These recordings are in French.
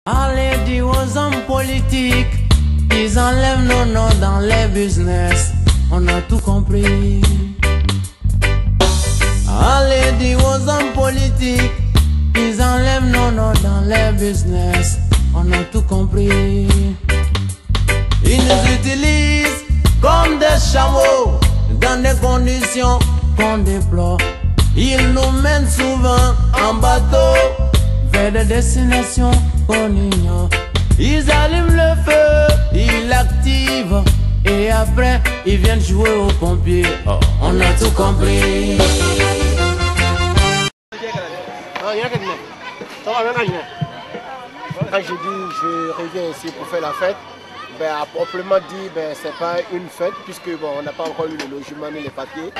Allez dire aux hommes politiques, ils enlèvent nos noms dans les business. On a tout compris. Allez dire aux hommes politiques, ils enlèvent nos noms dans les business. On a tout compris. Ils nous utilisent comme des chameaux dans des conditions qu'on déplore. Ils nous mènent souvent en bateau vers des destinations qu'on ignore. Ils allument le feu, ils l'activent et après ils viennent jouer aux pompiers. Oh, on a tout compris. Quand je dis je reviens ici pour faire la fête, ben, à proprement dit, ben, c'est pas une fête puisque bon, on n'a pas encore eu le logement ni les papiers.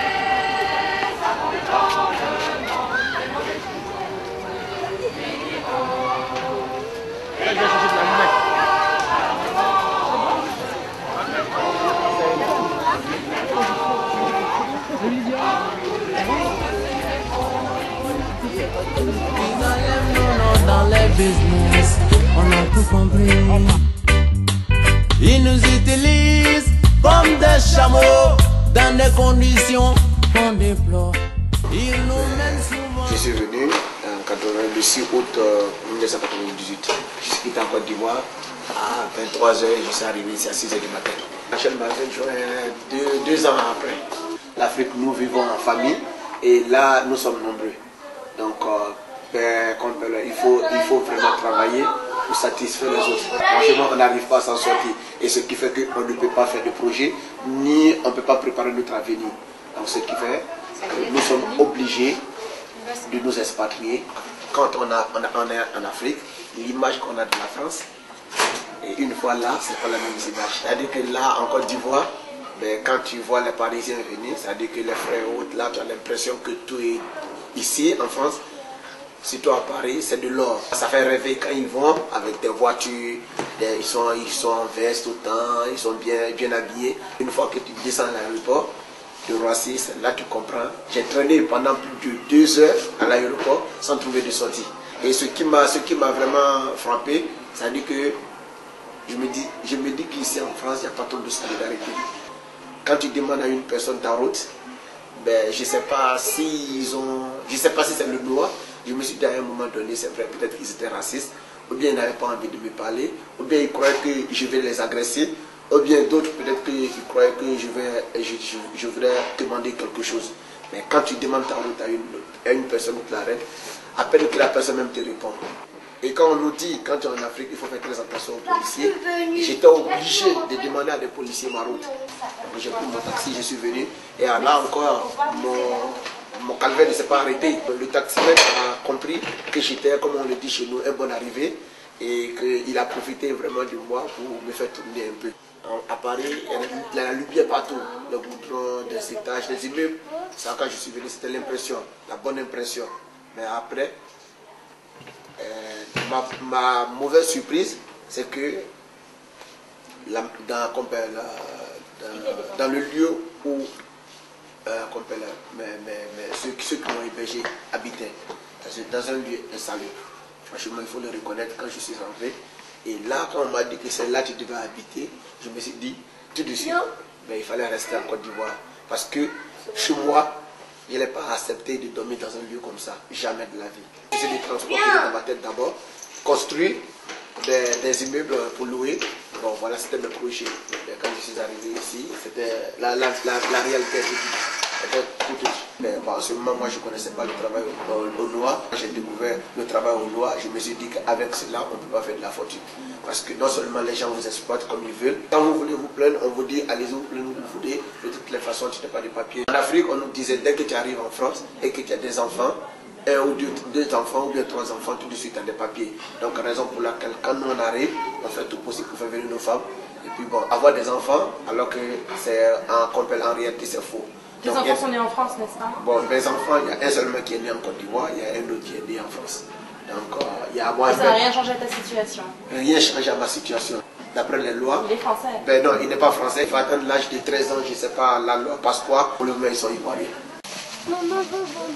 Dans les business, on a tout compris. Ils nous utilisent comme des chameaux dans des conditions qu'on déplore. Ils nous mènent souvent. Je suis venu le 6 août 1998. Je suis quitté en Côte d'Ivoire à 23h et je suis arrivé ici à 6h du matin. Actuellement, deux ans après. L'Afrique, nous vivons en famille et là, nous sommes nombreux. Donc, il faut vraiment travailler pour satisfaire les autres. Franchement, on n'arrive pas à s'en sortir. Et ce qui fait qu'on ne peut pas faire de projet, ni on ne peut pas préparer notre avenir. Donc, ce qui fait que nous sommes obligés de nous expatrier. Quand on est en Afrique, l'image qu'on a de la France, et une fois là, c'est pas la même image. C'est-à-dire que là, en Côte d'Ivoire, quand tu vois les Parisiens venir, c'est-à-dire que les frères autres, là, tu as l'impression que tout est ici, en France. Surtout à Paris, c'est de l'or. Ça fait rêver quand ils vont avec des voitures, ils sont en veste tout le temps, ils sont bien habillés. Une fois que tu descends à l'aéroport de Roissy, là tu comprends. J'ai traîné pendant plus de 2 heures à l'aéroport sans trouver de sortie. Et ce qui m'a vraiment frappé, c'est-à-dire que je me dis qu'ici en France, il n'y a pas trop de solidarité. Quand tu demandes à une personne ta route, je ne sais pas si c'est le noir. Je me suis dit à un moment donné, c'est vrai, peut-être qu'ils étaient racistes, ou bien ils n'avaient pas envie de me parler, ou bien ils croyaient que je vais les agresser, ou bien d'autres peut-être qu'ils croyaient que je voudrais demander quelque chose. Mais quand tu demandes ta route à une personne qui l'arrête, à peine que la personne même te répond. Et quand on nous dit, quand tu es en Afrique, il faut faire très attention aux policiers, j'étais obligé de demander à des policiers ma route. Donc j'ai pris mon taxi, je suis venu, et là encore, mon calvaire ne s'est pas arrêté. Le taximètre a compris que j'étais, comme on le dit chez nous, un bon arrivé et qu'il a profité vraiment de moi pour me faire tourner un peu. À Paris, il y a la lumière partout, le goudron, des étages, des immeubles. Ça, quand je suis venu, c'était l'impression, la bonne impression. Mais après, ma mauvaise surprise, c'est que dans le lieu où ceux qui m'ont hébergé habitaient dans un lieu insalubre. Franchement, il faut le reconnaître quand je suis rentré. Et là, quand on m'a dit que c'est là que tu devais habiter, je me suis dit tout de suite, il fallait rester en Côte d'Ivoire. Parce que chez moi, je n'allais pas accepter de dormir dans un lieu comme ça, jamais de la vie. J'ai des transports dans ma tête d'abord, construire des immeubles pour louer. Bon, voilà, c'était le projet. Et quand je suis arrivé ici, c'était la réalité. Mais bon, en ce moment, moi, je ne connaissais pas le travail au noir. J'ai découvert le travail au noir. Je me suis dit qu'avec cela, on ne peut pas faire de la fortune. Parce que non seulement les gens vous exploitent comme ils veulent, quand vous voulez vous plaindre, on vous dit allez-y, vous plaindre, vous voulez. De toutes les façons, tu n'as pas de papier. En Afrique, on nous disait dès que tu arrives en France et que tu as des enfants, un ou deux enfants ou bien 3 enfants, tout de suite à des papiers. Donc, raison pour laquelle, quand nous on arrive, on fait tout possible pour faire venir nos femmes. Et puis bon, avoir des enfants, alors que c'est en réalité c'est faux. Les enfants sont nés en France, n'est-ce pas? Bon, mes enfants, il y a un seulement qui est né en Côte d'Ivoire, il y a un autre qui est né en France. Donc, il y a moi. Ça n'a rien changé à ta situation? Rien changé à ma situation. D'après les lois. Il est français. Ben non, il n'est pas français. Il faut atteindre l'âge de 13 ans, je ne sais pas, la loi passe quoi. Pour le moment, ils sont ivoiriens. Maman, bonbon.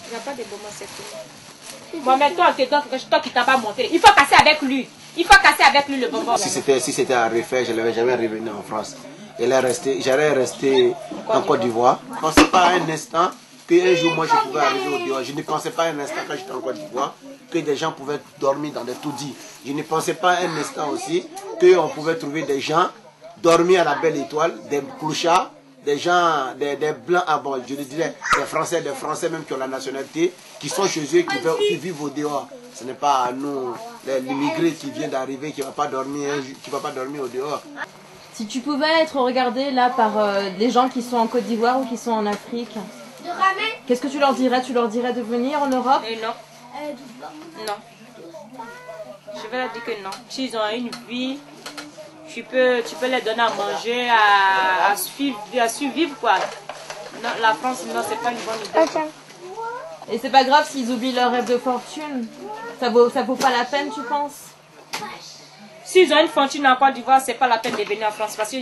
Il n'y a pas de bonbons, c'est tout. Bon, mais toi, c'est toi qui t'as pas montré. Il faut casser avec lui. Il faut casser avec lui le bonbon. Si c'était à refaire, je ne l'avais jamais revenu en France. J'allais rester en Côte d'Ivoire. Je ne pensais pas un instant qu'un jour moi je pouvais arriver au dehors. Je ne pensais pas un instant quand j'étais en Côte d'Ivoire que des gens pouvaient dormir dans des taudis. Je ne pensais pas un instant aussi qu'on pouvait trouver des gens dormir à la belle étoile, des clochards, des gens, des blancs, je le dirais, des Français même qui ont la nationalité, qui sont chez eux, qui vivent au dehors. Ce n'est pas à nous, l'immigré qui vient d'arriver, qui ne va pas dormir au dehors. Si tu pouvais être regardé là par des gens qui sont en Côte d'Ivoire ou qui sont en Afrique, qu'est-ce que tu leur dirais? Tu leur dirais de venir en Europe? Non. Non. Je vais leur dire que non. S'ils ont une vie, tu peux les donner à manger, à survivre quoi. Non, la France, non, c'est pas une bonne idée. Et c'est pas grave s'ils oublient leur rêve de fortune? Ça vaut pas la peine, tu penses? S'ils ont une fortune en Côte d'Ivoire, c'est pas la peine de venir en France. Parce que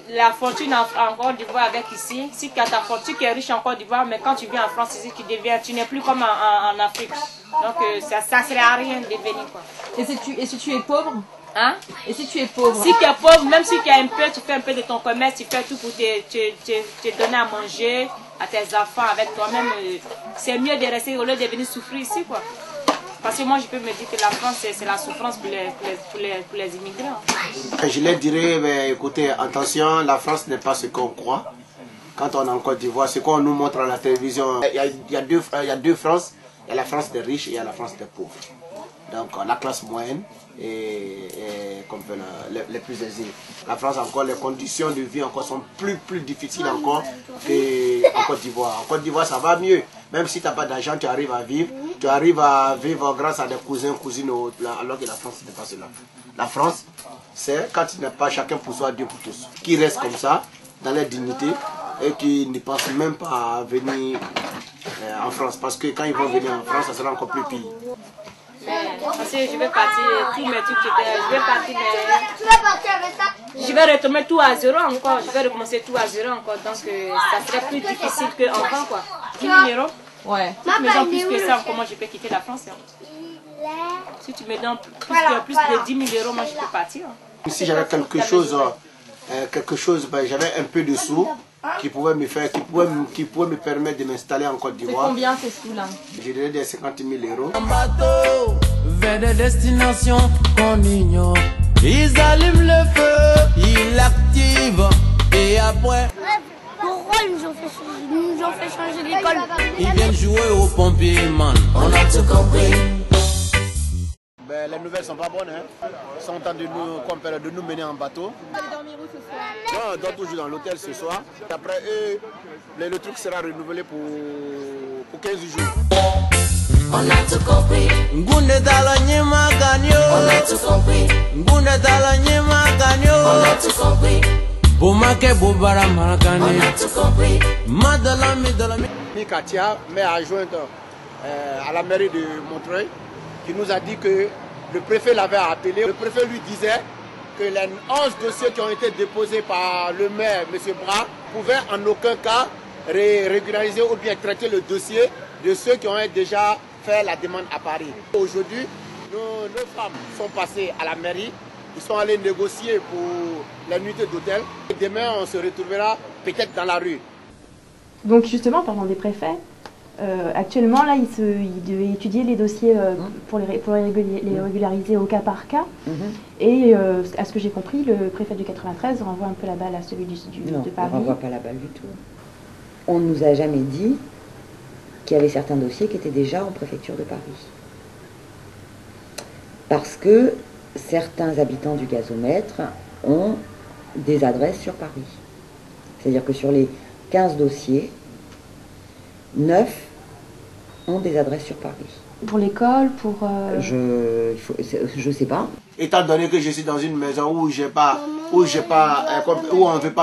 la fortune en Côte d'Ivoire avec ici, si tu as ta fortune qui est riche en Côte d'Ivoire, mais quand tu viens en France ici, tu n'es plus comme en Afrique. Donc ça serait à rien de venir quoi. Et si tu es pauvre? Hein? Et si tu es pauvre? Si tu es pauvre, même si tu as un peu, tu fais un peu de ton commerce, tu fais tout pour te donner à manger à tes enfants avec toi-même. C'est mieux de rester au lieu de venir souffrir ici quoi. Parce que moi je peux me dire que la France c'est la souffrance pour les immigrants. Je leur dirais, mais écoutez, attention, la France n'est pas ce qu'on croit. Quand on est en Côte d'Ivoire, ce qu'on nous montre à la télévision, il y a deux France. Il y a la France des riches et il y a la France des pauvres. Donc la classe moyenne et comme les plus aisés. La France encore, les conditions de vie encore sont plus difficiles encore qu'en Côte d'Ivoire. En Côte d'Ivoire ça va mieux. Même si tu n'as pas d'argent, tu arrives à vivre. Tu arrives à vivre grâce à des cousins, cousines, alors que la France n'est pas cela. La France, c'est quand il n'y a pas chacun pour soi, Dieu pour tous. Qui restent comme ça, dans leur dignité, et qui ne pensent même pas à venir en France. Parce que quand ils vont venir en France, ça sera encore plus pire. Parce que je vais partir, tous mes trucs, je vais partir, mais je vais retomber tout à zéro encore, je vais recommencer tout à zéro encore, donc ça serait plus difficile qu'enfant quoi. 10 000 euros. Ouais. Si tu me donnes plus que ça, comment je peux quitter la France hein? Si tu me donnes plus de 10 000 euros, moi je peux partir. Si j'avais quelque chose, ben, j'avais un peu de sous qui pouvait me permettre de m'installer en Côte d'Ivoire. C'est combien ces sous là? Je dirais des 50 000 euros. En bateau, vers des destinations qu'on ignore. Ils allument le feu, ils l'activent et après. Pourquoi ils nous ont fait changer l'école? Ils viennent jouer au pompier man. On a tout compris. Ben, les nouvelles sont pas bonnes, hein. Ils sont en train de nous mener en bateau. Vous allez dormir où ce soir? Non, on dort toujours dans l'hôtel ce soir. Après eux, le truc sera renouvelé pour 15 jours. On a tout compris. Ngunde talanyema ganyo. On a tout compris. Ngunde talanyema ganyo. On a tout compris. Boumake boubara marakane. On a tout compris. Madalami dalami. Katia, maire adjointe à la mairie de Montreuil, qui nous a dit que le préfet l'avait appelé. Le préfet lui disait que les 11 dossiers qui ont été déposés par le maire, M. Bras, pouvaient en aucun cas régulariser ou bien traiter le dossier de ceux qui ont déjà fait la demande à Paris. Aujourd'hui, nos femmes sont passées à la mairie. Ils sont allés négocier pour la nuitée d'hôtel. Demain, on se retrouvera peut-être dans la rue. Donc justement, parlant des préfets, actuellement là, ils devaient étudier les dossiers pour les régulariser au cas par cas. Et à ce que j'ai compris, le préfet du 93 renvoie un peu la balle à celui de Paris. Non, on ne renvoie pas la balle du tout. On ne nous a jamais dit qu'il y avait certains dossiers qui étaient déjà en préfecture de Paris. Parce que certains habitants du gazomètre ont des adresses sur Paris. C'est-à-dire que sur les 15 dossiers, 9 ont des adresses sur Paris. Pour l'école, pour... Je sais pas. Étant donné que je suis dans une maison où on ne veut pas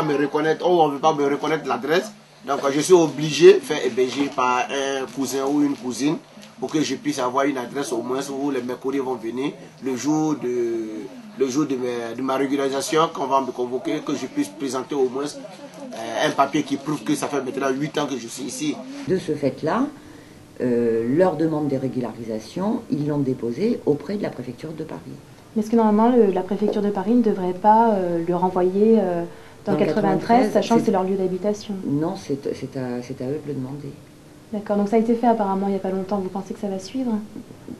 me reconnaître, où on veut pas me reconnaître l'adresse, donc je suis obligé de faire héberger par un cousin ou une cousine pour que je puisse avoir une adresse au moins où mes courriers vont venir le jour de ma régularisation, qu'on va me convoquer, que je puisse présenter au moins un papier qui prouve que ça fait maintenant 8 ans que je suis ici. De ce fait-là, leur demande de régularisation, ils l'ont déposée auprès de la préfecture de Paris. Mais est-ce que normalement la préfecture de Paris ne devrait pas le renvoyer dans le 93, sachant que c'est leur lieu d'habitation? Non, c'est à eux de le demander. D'accord, donc ça a été fait apparemment il n'y a pas longtemps. Vous pensez que ça va suivre?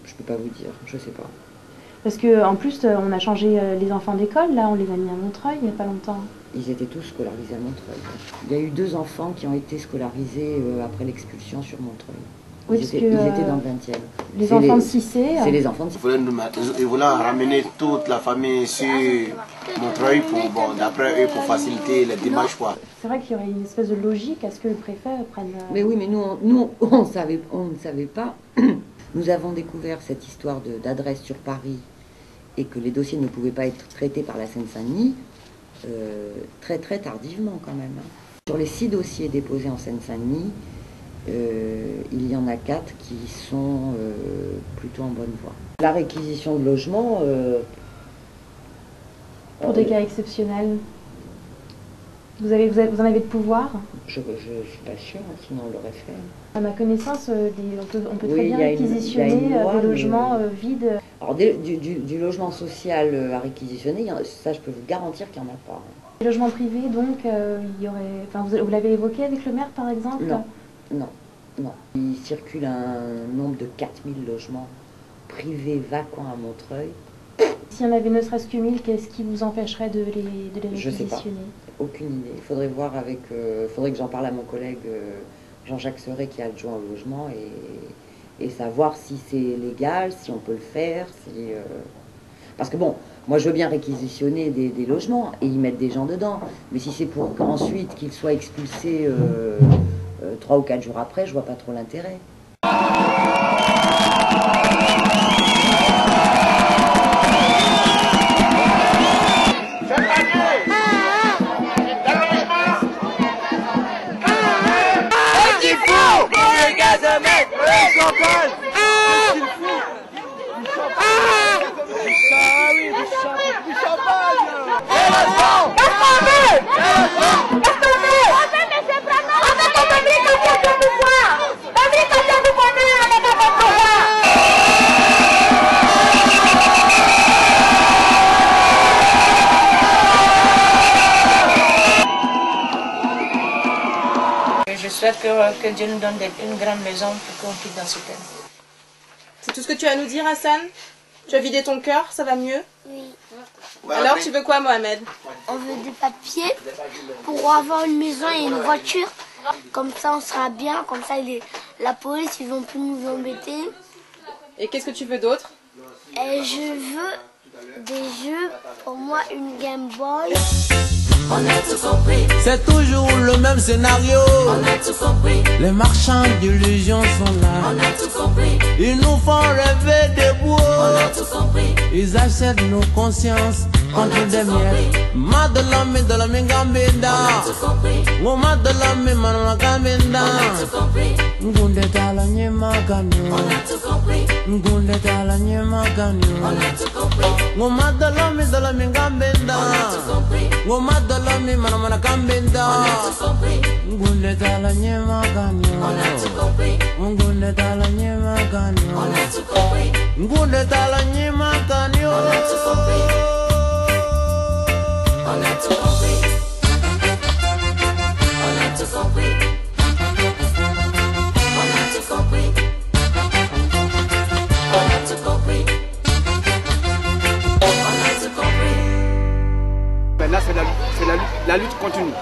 Je peux pas vous dire, je sais pas. Parce qu'en plus, on a changé les enfants d'école, là, on les a mis à Montreuil il n'y a pas longtemps. Ils étaient tous scolarisés à Montreuil. Il y a eu 2 enfants qui ont été scolarisés après l'expulsion sur Montreuil. Oui, ils étaient dans le 20e. Les enfants de 6C. C'est les enfants de 6C. Ils voulaient ramener toute la famille sur Montreuil pour, d'après eux, pour faciliter les démarches, quoi. C'est vrai qu'il y aurait une espèce de logique à ce que le préfet prenne... Mais oui, mais nous on ne savait pas. Nous avons découvert cette histoire d'adresse sur Paris et que les dossiers ne pouvaient pas être traités par la Seine-Saint-Denis très très tardivement quand même. Sur les 6 dossiers déposés en Seine-Saint-Denis, il y en a 4 qui sont plutôt en bonne voie. La réquisition de logements... pour des cas exceptionnels, vous en avez le pouvoir? Je ne suis pas sûre, sinon on l'aurait fait. À ma connaissance, on peut très Oui, bien réquisitionner des logements vides. Alors du logement social à réquisitionner, ça je peux vous garantir qu'il n'y en a pas. Les logements privés, donc, il y aurait... Enfin, vous l'avez évoqué avec le maire, par exemple? Non. Il circule un nombre de 4000 logements privés vacants à Montreuil. S'il y en avait ne serait-ce que 1000, qu'est-ce qui vous empêcherait de les réquisitionner? Je sais pas, aucune idée. Il faudrait voir avec... faudrait que j'en parle à mon collègue Jean-Jacques Serret qui est adjoint au logement et savoir si c'est légal, si on peut le faire, parce que bon, moi je veux bien réquisitionner des logements et y mettre des gens dedans, mais si c'est pour qu'ensuite qu'ils soient expulsés 3 ou 4 jours après, je vois pas trop l'intérêt. Je souhaite que Dieu nous donne une grande maison pour qu'on quitte dans ce thème. C'est tout ce que tu as à nous dire, Hassan? Tu as vidé ton cœur, ça va mieux? Oui. Alors, tu veux quoi, Mohamed? On veut des papiers pour avoir une maison et une voiture. Comme ça, on sera bien. Comme ça, la police, ils vont plus nous embêter. Et qu'est-ce que tu veux d'autre? Et je veux des jeux. Pour moi, une Game Boy. On a tout compris. C'est toujours le même scénario. On a tout compris. Les marchands d'illusions sont là. On a tout compris. Ils nous font rêver des beaux. On a tout compris. Ils achètent nos consciences contre des miettes. Madalami de la mingambenda. On a tout compris. Ou madalami manana kambenda. On a tout compris. Ngunde tala nyema ganyo. On a tout compris. Ngunde tala nyema ganyo. On a tout compris. Ou madalami de la mingambenda. On a tout compris. Ou madalami manana kambenda. On a tout compris. Ngunde tala nyema ganyo. On a tout compris. Ngunde tala nyema ganyo. On a tout compris. Ngunde tala nyema ganyo. On a tout compris. On a tout compris. On a tout compris. On a tout compris. On a tout compris. On a tout compris. Maintenant, c'est la lutte continue.